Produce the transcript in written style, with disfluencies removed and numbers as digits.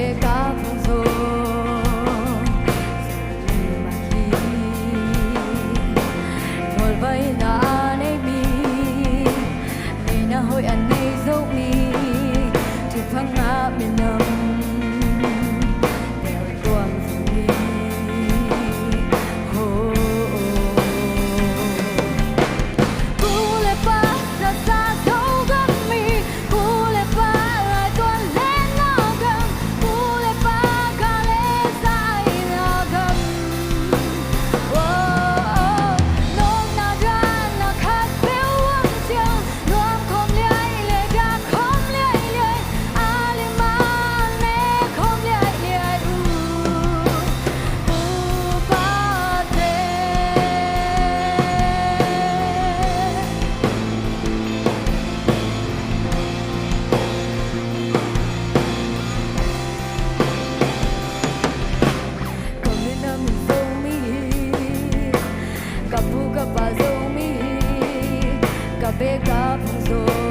Beka Puzo Mahi Thol vai na nei mi Nei na hoi an nei dấu mi Tu phang ngã miền nam Đèo tuang dòng mi Ho Cu le pa ra xa dấu gấp mi Cu le pa lại tuan lên nó gầm Cu le pa ca lê sai nó gầm Nôm na ra na khát béo âm chiều Nuông không liai lệ ra không liai liai A li ma nè không liai liai ba tê Kamina mi dấu mi Kapu kapa dấu mi Kabe kapu dấu